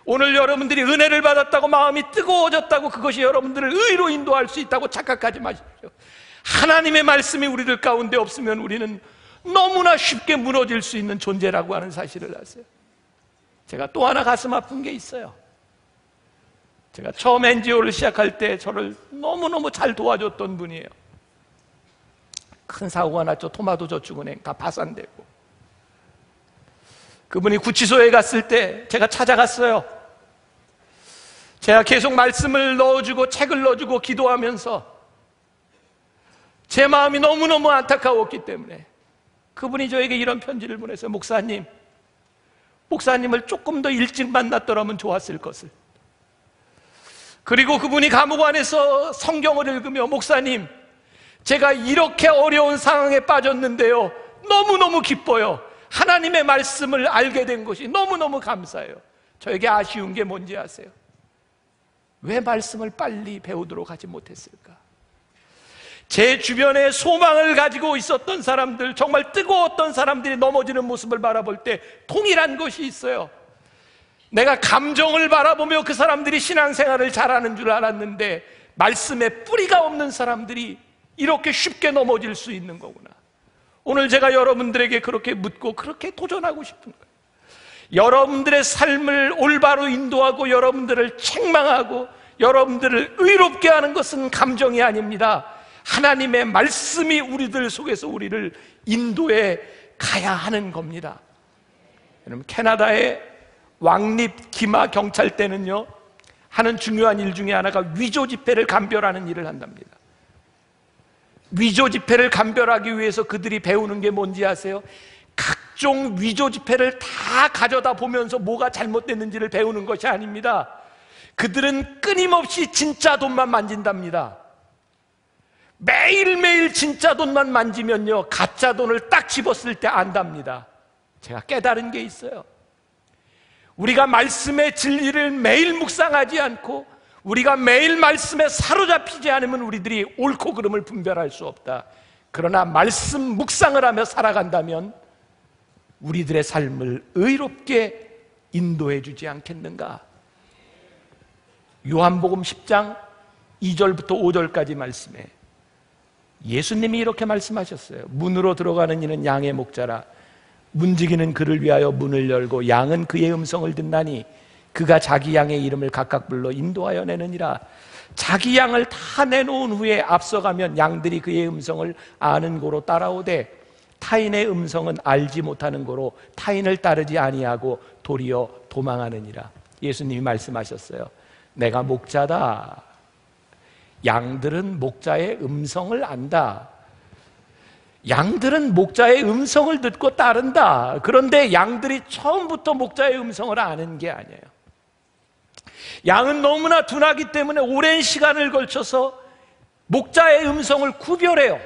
오늘 여러분들이 은혜를 받았다고 마음이 뜨거워졌다고 그것이 여러분들을 의로 인도할 수 있다고 착각하지 마십시오. 하나님의 말씀이 우리들 가운데 없으면 우리는 너무나 쉽게 무너질 수 있는 존재라고 하는 사실을 아세요? 제가 또 하나 가슴 아픈 게 있어요. 제가 처음 NGO를 시작할 때 저를 너무너무 잘 도와줬던 분이에요. 큰 사고가 났죠. 토마토저축은행 다 파산되고. 그분이 구치소에 갔을 때 제가 찾아갔어요. 제가 계속 말씀을 넣어주고 책을 넣어주고 기도하면서 제 마음이 너무너무 안타까웠기 때문에 그분이 저에게 이런 편지를 보냈어요. 목사님을 조금 더 일찍 만났더라면 좋았을 것을. 그리고 그분이 감옥 안에서 성경을 읽으며, 목사님, 제가 이렇게 어려운 상황에 빠졌는데요, 너무너무 기뻐요. 하나님의 말씀을 알게 된 것이 너무너무 감사해요. 저에게 아쉬운 게 뭔지 아세요? 왜 말씀을 빨리 배우도록 하지 못했을까? 제 주변에 소망을 가지고 있었던 사람들, 정말 뜨거웠던 사람들이 넘어지는 모습을 바라볼 때 동일한 것이 있어요. 내가 감정을 바라보며 그 사람들이 신앙생활을 잘하는 줄 알았는데 말씀에 뿌리가 없는 사람들이 이렇게 쉽게 넘어질 수 있는 거구나. 오늘 제가 여러분들에게 그렇게 묻고 그렇게 도전하고 싶은 거예요. 여러분들의 삶을 올바로 인도하고 여러분들을 책망하고 여러분들을 의롭게 하는 것은 감정이 아닙니다. 하나님의 말씀이 우리들 속에서 우리를 인도해 가야 하는 겁니다. 여러분, 캐나다의 왕립 기마 경찰대는요, 하는 중요한 일 중에 하나가 위조 지폐를 감별하는 일을 한답니다. 위조 지폐를 감별하기 위해서 그들이 배우는 게 뭔지 아세요? 각종 위조 지폐를 다 가져다 보면서 뭐가 잘못됐는지를 배우는 것이 아닙니다. 그들은 끊임없이 진짜 돈만 만진답니다. 매일매일 진짜 돈만 만지면요, 가짜 돈을 딱 집었을 때 안답니다. 제가 깨달은 게 있어요. 우리가 말씀의 진리를 매일 묵상하지 않고 우리가 매일 말씀에 사로잡히지 않으면 우리들이 옳고 그름을 분별할 수 없다. 그러나 말씀 묵상을 하며 살아간다면 우리들의 삶을 의롭게 인도해 주지 않겠는가? 요한복음 10장 2절부터 5절까지 말씀에 예수님이 이렇게 말씀하셨어요. 문으로 들어가는 이는 양의 목자라. 문지기는 그를 위하여 문을 열고 양은 그의 음성을 듣나니 그가 자기 양의 이름을 각각 불러 인도하여 내느니라. 자기 양을 다 내놓은 후에 앞서가면 양들이 그의 음성을 아는 고로 따라오되 타인의 음성은 알지 못하는 고로 타인을 따르지 아니하고 도리어 도망하느니라. 예수님이 말씀하셨어요. 내가 목자다. 양들은 목자의 음성을 안다. 양들은 목자의 음성을 듣고 따른다. 그런데 양들이 처음부터 목자의 음성을 아는 게 아니에요. 양은 너무나 둔하기 때문에 오랜 시간을 걸쳐서 목자의 음성을 구별해요.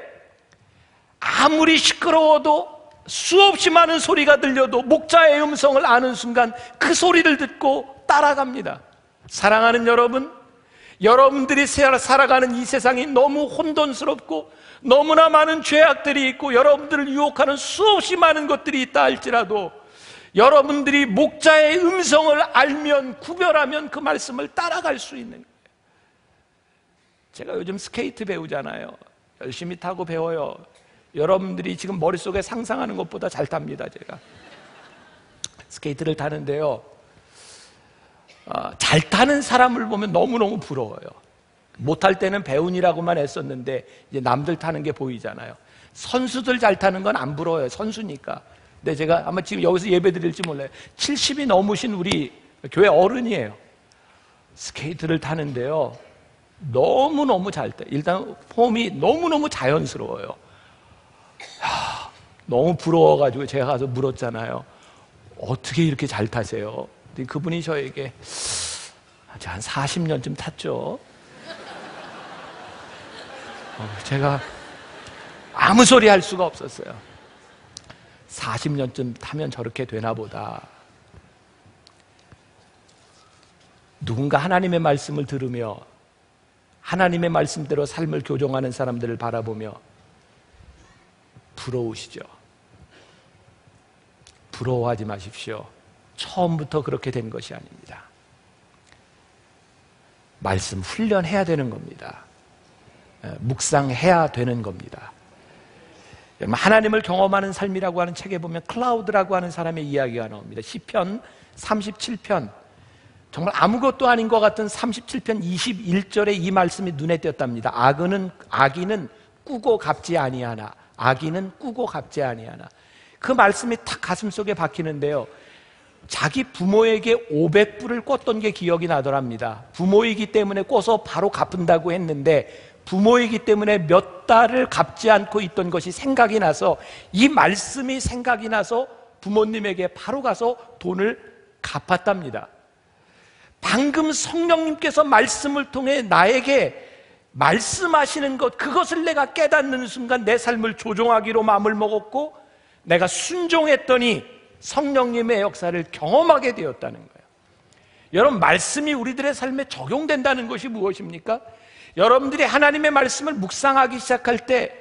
아무리 시끄러워도 수없이 많은 소리가 들려도 목자의 음성을 아는 순간 그 소리를 듣고 따라갑니다. 사랑하는 여러분, 여러분들이 살아가는 이 세상이 너무 혼돈스럽고 너무나 많은 죄악들이 있고 여러분들을 유혹하는 수없이 많은 것들이 있다 할지라도 여러분들이 목자의 음성을 알면, 구별하면 그 말씀을 따라갈 수 있는 거예요. 제가 요즘 스케이트 배우잖아요. 열심히 타고 배워요. 여러분들이 지금 머릿속에 상상하는 것보다 잘 탑니다. 제가 스케이트를 타는데요, 잘 타는 사람을 보면 너무너무 부러워요. 못할 때는 배운이라고만 했었는데 이제 남들 타는 게 보이잖아요. 선수들 잘 타는 건 안 부러워요. 선수니까. 근데 제가 아마 지금 여기서 예배 드릴지 몰라요. 70이 넘으신 우리 교회 어른이에요. 스케이트를 타는데요, 너무너무 잘 타요. 일단 폼이 너무너무 자연스러워요. 너무 부러워가지고 제가 가서 물었잖아요. 어떻게 이렇게 잘 타세요? 근데 그분이 저에게 한 40년쯤 탔죠. 제가 아무 소리 할 수가 없었어요. 40년쯤 타면 저렇게 되나 보다. 누군가 하나님의 말씀을 들으며 하나님의 말씀대로 삶을 교정하는 사람들을 바라보며 부러우시죠? 부러워하지 마십시오. 처음부터 그렇게 된 것이 아닙니다. 말씀 훈련해야 되는 겁니다. 묵상해야 되는 겁니다. 하나님을 경험하는 삶이라고 하는 책에 보면 클라우드라고 하는 사람의 이야기가 나옵니다. 시편 37편, 정말 아무것도 아닌 것 같은 37편 21절에 이 말씀이 눈에 띄었답니다. 악인은 꾸고 갚지 아니하나, 악인은 꾸고 갚지 아니하나. 그 말씀이 탁 가슴속에 박히는데요, 자기 부모에게 500불을 꿨던 게 기억이 나더랍니다. 부모이기 때문에 꿔서 바로 갚은다고 했는데 부모이기 때문에 몇 달을 갚지 않고 있던 것이 생각이 나서, 이 말씀이 생각이 나서 부모님에게 바로 가서 돈을 갚았답니다. 방금 성령님께서 말씀을 통해 나에게 말씀하시는 것, 그것을 내가 깨닫는 순간 내 삶을 조종하기로 마음을 먹었고 내가 순종했더니 성령님의 역사를 경험하게 되었다는 거예요. 여러분, 말씀이 우리들의 삶에 적용된다는 것이 무엇입니까? 여러분들이 하나님의 말씀을 묵상하기 시작할 때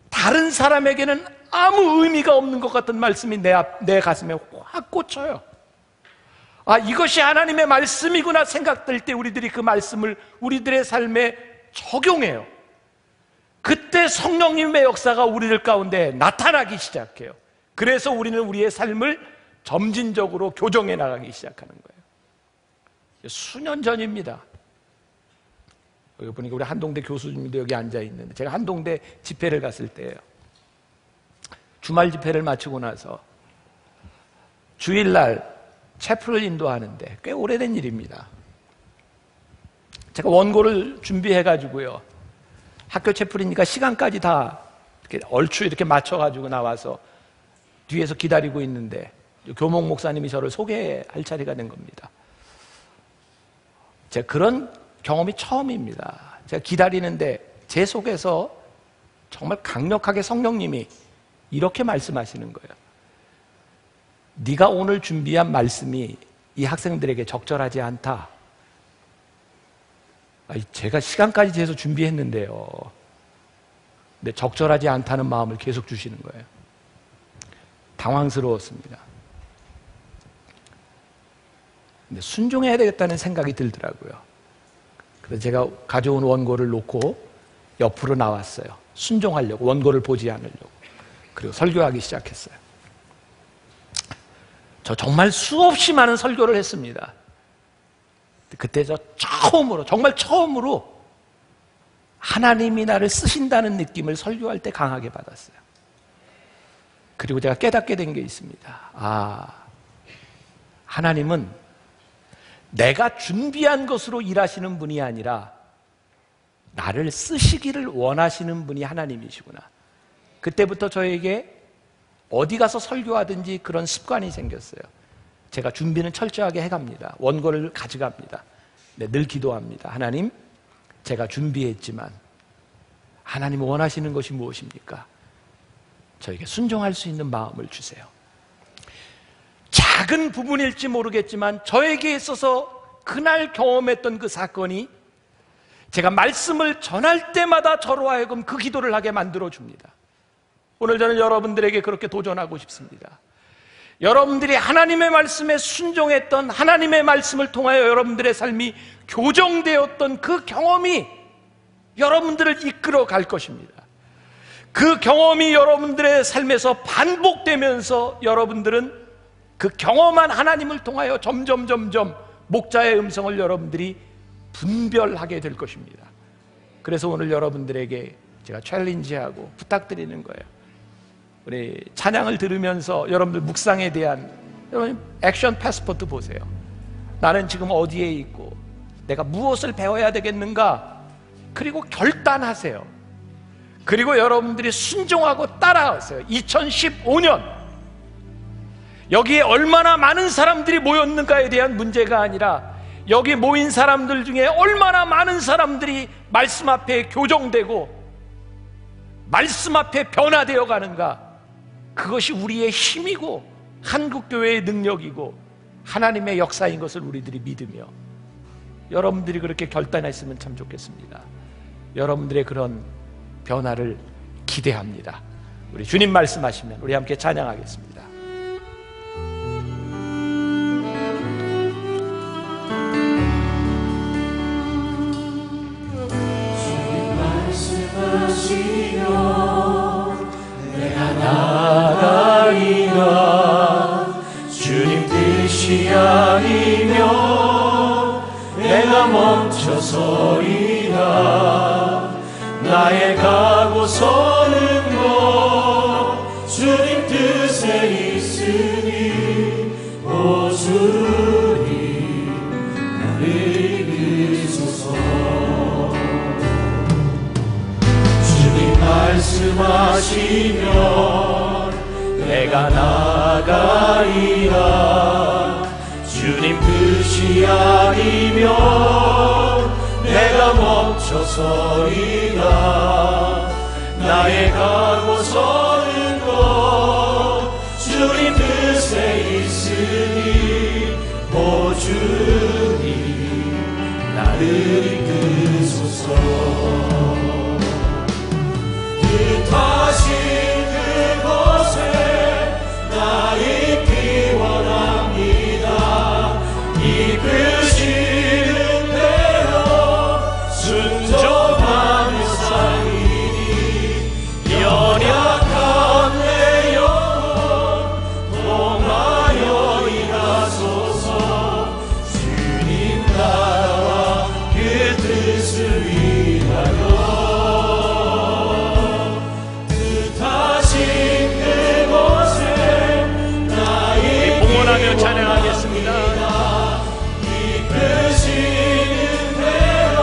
다른 사람에게는 아무 의미가 없는 것 같은 말씀이 내 가슴에 확 꽂혀요. 아, 이것이 하나님의 말씀이구나 생각될 때 우리들이 그 말씀을 우리들의 삶에 적용해요. 그때 성령님의 역사가 우리들 가운데 나타나기 시작해요. 그래서 우리는 우리의 삶을 점진적으로 교정해 나가기 시작하는 거예요. 수년 전입니다. 여기 보니까 우리 한동대 교수님도 여기 앉아 있는데, 제가 한동대 집회를 갔을 때예요. 주말 집회를 마치고 나서 주일날 채플을 인도하는데 꽤 오래된 일입니다. 제가 원고를 준비해가지고요, 학교 채플이니까 시간까지 다 이렇게 얼추 이렇게 맞춰가지고 나와서 뒤에서 기다리고 있는데 교목 목사님이 저를 소개할 자리가 된 겁니다. 제가 그런 경험이 처음입니다. 제가 기다리는데 제 속에서 정말 강력하게 성령님이 이렇게 말씀하시는 거예요. 네가 오늘 준비한 말씀이 이 학생들에게 적절하지 않다. 제가 시간까지 재서 준비했는데요, 근데 적절하지 않다는 마음을 계속 주시는 거예요. 당황스러웠습니다. 근데 순종해야 되겠다는 생각이 들더라고요. 그래서 제가 가져온 원고를 놓고 옆으로 나왔어요. 순종하려고, 원고를 보지 않으려고. 그리고 설교하기 시작했어요. 저 정말 수없이 많은 설교를 했습니다. 그때 저 처음으로, 정말 처음으로 하나님이 나를 쓰신다는 느낌을 설교할 때 강하게 받았어요. 그리고 제가 깨닫게 된 게 있습니다. 아, 하나님은 내가 준비한 것으로 일하시는 분이 아니라 나를 쓰시기를 원하시는 분이 하나님이시구나. 그때부터 저에게 어디 가서 설교하든지 그런 습관이 생겼어요. 제가 준비는 철저하게 해갑니다. 원고를 가져갑니다. 네, 늘 기도합니다. 하나님, 제가 준비했지만 하나님 원하시는 것이 무엇입니까? 저에게 순종할 수 있는 마음을 주세요. 작은 부분일지 모르겠지만 저에게 있어서 그날 경험했던 그 사건이 제가 말씀을 전할 때마다 저로 하여금 그 기도를 하게 만들어줍니다. 오늘 저는 여러분들에게 그렇게 도전하고 싶습니다. 여러분들이 하나님의 말씀에 순종했던, 하나님의 말씀을 통하여 여러분들의 삶이 교정되었던 그 경험이 여러분들을 이끌어 갈 것입니다. 그 경험이 여러분들의 삶에서 반복되면서 여러분들은 그 경험한 하나님을 통하여 점점 목자의 음성을 여러분들이 분별하게 될 것입니다. 그래서 오늘 여러분들에게 제가 챌린지하고 부탁드리는 거예요. 우리 찬양을 들으면서 여러분들 묵상에 대한 여러분 액션 패스포트 보세요. 나는 지금 어디에 있고 내가 무엇을 배워야 되겠는가? 그리고 결단하세요. 그리고 여러분들이 순종하고 따라하세요. 2015년 여기에 얼마나 많은 사람들이 모였는가에 대한 문제가 아니라 여기 모인 사람들 중에 얼마나 많은 사람들이 말씀 앞에 교정되고 말씀 앞에 변화되어 가는가, 그것이 우리의 힘이고 한국교회의 능력이고 하나님의 역사인 것을 우리들이 믿으며 여러분들이 그렇게 결단했으면 참 좋겠습니다. 여러분들의 그런 변화를 기대합니다. 우리 주님 말씀하시면 우리 함께 찬양하겠습니다. 내가 나가리라. 주님 뜻이 아니면 내가 멈춰서리라. 나의 가고 서는 것 주님 뜻에 있으니 오 주님 나를 이끄소서. 주님 말씀하시면 내가 나가리라. 주님 뜻이 아니면 내가 멈춰서리라. 나의 가고 서는 것 주님 뜻에 있으니 오 주님 나를 이끄소서. 뜻하신 그곳에 나 있기 원합니다. 이끄시는 대로 순종하며 살리니 연약한 내 영혼 통하여 일하소서. 주님 나라와 그 뜻을 위하여 찬양하겠습니다. 이끄시는 대로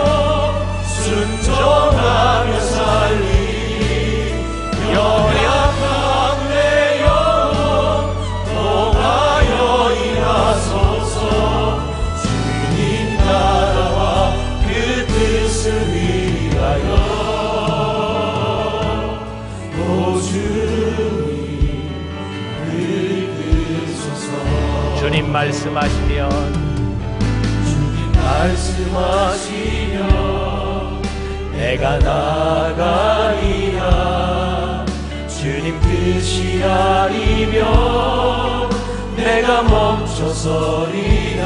순종하며 살리니 연약한 내 영혼 통하여 일하소서. 주님 나라와 그 뜻을 위하여 오 주님 주님 말씀하시면 내가 나가리라. 주님 뜻이 아니면 내가 멈춰서리라.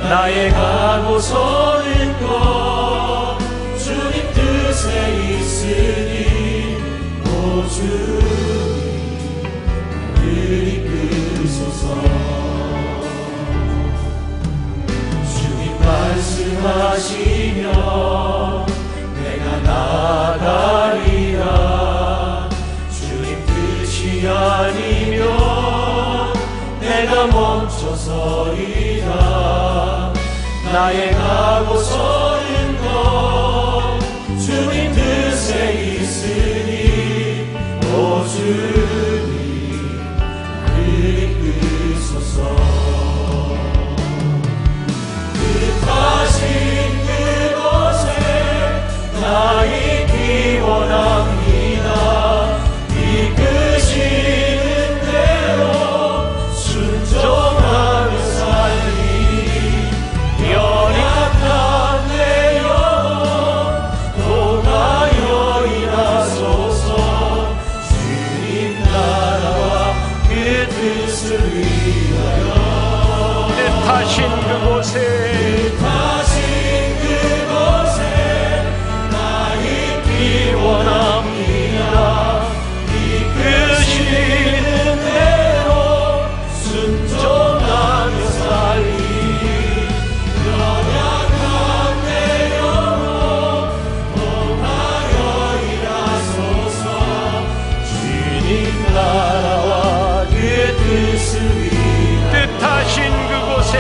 나의 가고 서는 것 주님 뜻에 있으니 오 주님 나를 이끄소서. 주님 말씀하시면 내가 나가리라. 주님 뜻이 아니면 내가 멈춰서리라. 나의 가고 서는 것 주님 뜻에 있으니 오 주님 나를 이끄소서. 나 있기 원합니다. 이끄시는 대로 순종하며 살리. 연약한 내 영혼 통하여 일하소서. 주님 나라와 그 뜻을 위하여 뜻하신 그곳에 원합니다. 이끄시는 대로 순종하며 살리. 연약한 내 영혼 통하여 일하소서. 주님 나라와 그 뜻을 위하여 뜻하신 그곳에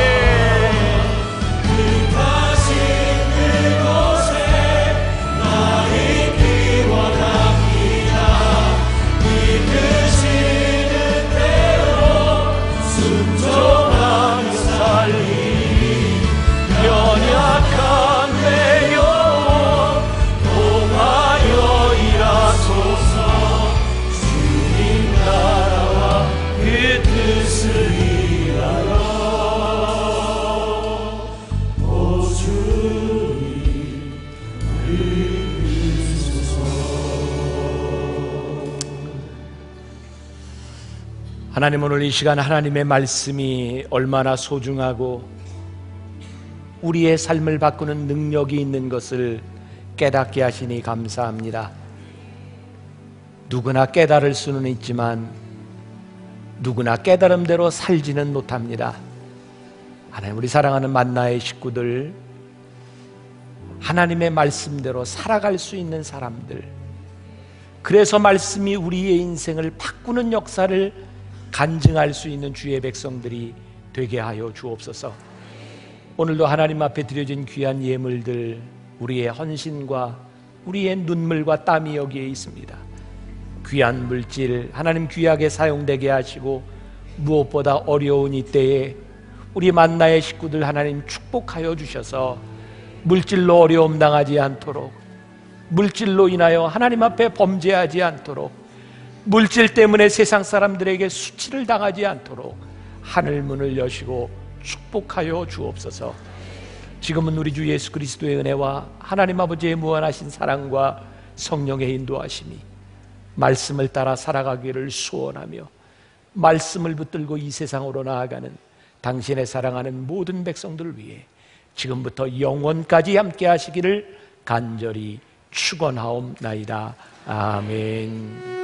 하나님, 오늘 이 시간 하나님의 말씀이 얼마나 소중하고 우리의 삶을 바꾸는 능력이 있는 것을 깨닫게 하시니 감사합니다. 누구나 깨달을 수는 있지만 누구나 깨달음대로 살지는 못합니다. 하나님, 우리 사랑하는 만나의 식구들, 하나님의 말씀대로 살아갈 수 있는 사람들, 그래서 말씀이 우리의 인생을 바꾸는 역사를 간증할 수 있는 주의 백성들이 되게 하여 주옵소서. 오늘도 하나님 앞에 드려진 귀한 예물들, 우리의 헌신과 우리의 눈물과 땀이 여기에 있습니다. 귀한 물질 하나님 귀하게 사용되게 하시고, 무엇보다 어려운 이때에 우리 만나의 식구들 하나님 축복하여 주셔서 물질로 어려움 당하지 않도록, 물질로 인하여 하나님 앞에 범죄하지 않도록, 물질 때문에 세상 사람들에게 수치를 당하지 않도록 하늘 문을 여시고 축복하여 주옵소서. 지금은 우리 주 예수 그리스도의 은혜와 하나님 아버지의 무한하신 사랑과 성령의 인도하심이 말씀을 따라 살아가기를 소원하며, 말씀을 붙들고 이 세상으로 나아가는 당신의 사랑하는 모든 백성들을 위해 지금부터 영원까지 함께 하시기를 간절히 축원하옵나이다. 아멘.